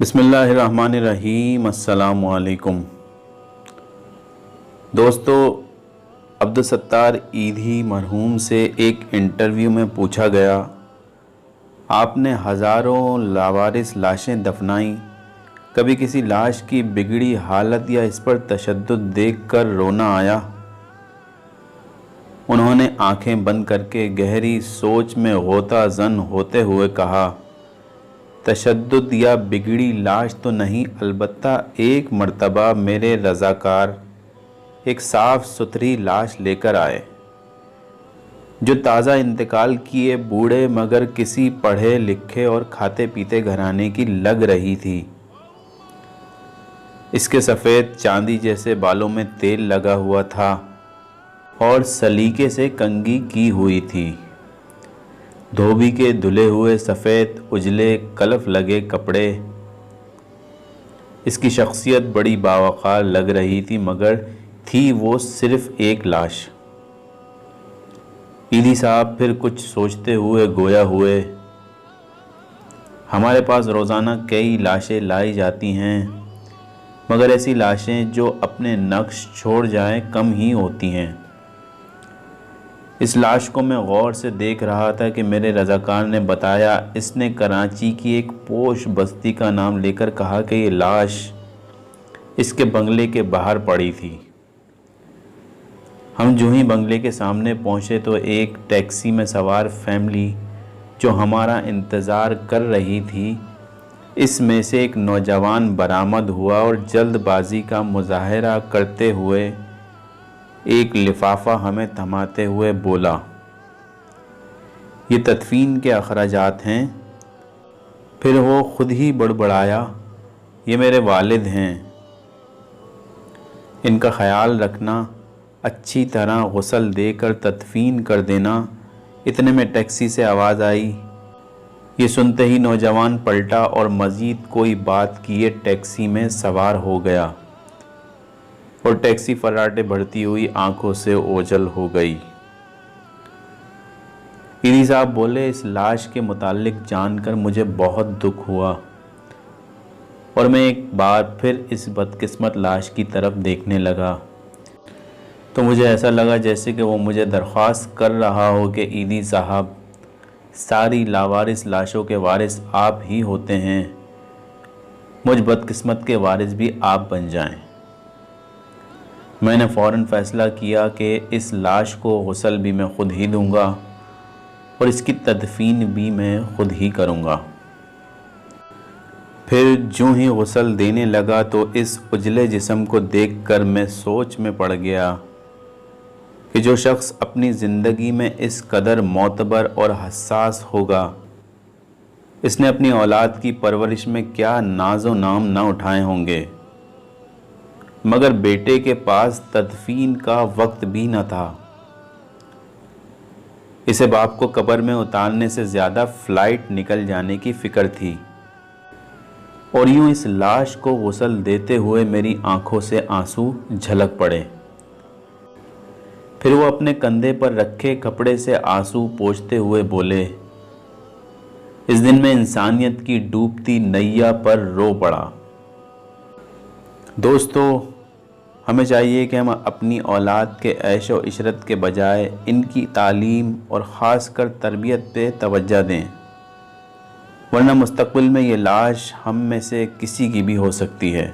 बिस्मिल्लाहिर्रहमानिर्रहीम। अस्सलामु अलैकुम दोस्तों, अब्दुलसत्तार ईधी मरहूम से एक इंटरव्यू में पूछा गया, आपने हज़ारों लावारिस लाशें दफनाई, कभी किसी लाश की बिगड़ी हालत या इस पर तशद्दुद देखकर रोना आया? उन्होंने आंखें बंद करके गहरी सोच में गोता ज़न होते हुए कहा, तशद्दुद या बिगड़ी लाश तो नहीं, अलबत्ता एक मर्तबा मेरे रज़ाकार एक साफ़ सुथरी लाश लेकर आए जो ताज़ा इंतकाल किए बूढ़े मगर किसी पढ़े लिखे और खाते पीते घराने की लग रही थी। इसके सफ़ेद चांदी जैसे बालों में तेल लगा हुआ था और सलीके से कंघी की हुई थी। धोबी के धुले हुए सफ़ेद उजले कलफ लगे कपड़े। इसकी शख्सियत बड़ी बावक़ार लग रही थी, मगर थी वो सिर्फ़ एक लाश। ईदी साहब फिर कुछ सोचते हुए गोया हुए, हमारे पास रोज़ाना कई लाशें लाई जाती हैं, मगर ऐसी लाशें जो अपने नक्श छोड़ जाएं कम ही होती हैं। इस लाश को मैं गौर से देख रहा था कि मेरे रज़ाकार ने बताया, इसने कराची की एक पोश बस्ती का नाम लेकर कहा कि ये लाश इसके बंगले के बाहर पड़ी थी। हम जो ही बंगले के सामने पहुंचे तो एक टैक्सी में सवार फैमिली जो हमारा इंतज़ार कर रही थी, इसमें से एक नौजवान बरामद हुआ और जल्दबाजी का मुजाहरा करते हुए एक लिफाफा हमें थमाते हुए बोला, ये तदफीन के अखराजात हैं। फिर वो खुद ही बड़बड़ाया, ये मेरे वालिद हैं, इनका ख्याल रखना, अच्छी तरह गुस्ल देकर तदफीन कर देना। इतने में टैक्सी से आवाज़ आई। ये सुनते ही नौजवान पलटा और मज़ीद कोई बात किए टैक्सी में सवार हो गया और टैक्सी फर्राटे भरती हुई आंखों से ओझल हो गई। ईदी साहब बोले, इस लाश के मुतालिक जानकर मुझे बहुत दुख हुआ और मैं एक बार फिर इस बदकिस्मत लाश की तरफ देखने लगा तो मुझे ऐसा लगा जैसे कि वो मुझे दरख्वास्त कर रहा हो कि ईदी साहब, सारी लावारिस लाशों के वारिस आप ही होते हैं, मुझ बदकिस्मत के वारिस भी आप बन जाएं। मैंने फ़ौरन फ़ैसला किया कि इस लाश को गुस्ल भी मैं ख़ुद ही दूंगा और इसकी तदफीन भी मैं ख़ुद ही करूंगा। फिर जो ही गुस्ल देने लगा तो इस उजले जिस्म को देखकर मैं सोच में पड़ गया कि जो शख्स अपनी ज़िंदगी में इस कदर मोतबर और हसास होगा, इसने अपनी औलाद की परवरिश में क्या नाज़ो नाम ना उठाए होंगे। मगर बेटे के पास तदफीन का वक्त भी न था। इसे बाप को कब्र में उतारने से ज़्यादा फ़्लाइट निकल जाने की फ़िक्र थी और यूं इस लाश को गुस्ल देते हुए मेरी आंखों से आंसू झलक पड़े। फिर वो अपने कंधे पर रखे कपड़े से आंसू पोंछते हुए बोले, इस दिन मैं इंसानियत की डूबती नैया पर रो पड़ा। दोस्तों, हमें चाहिए कि हम अपनी औलाद के ऐश व इशरत के बजाय इनकी तालीम और ख़ास कर तरबियत पे तवज्जो दें, वरना मुस्तक़बिल में ये लाश हम में से किसी की भी हो सकती है।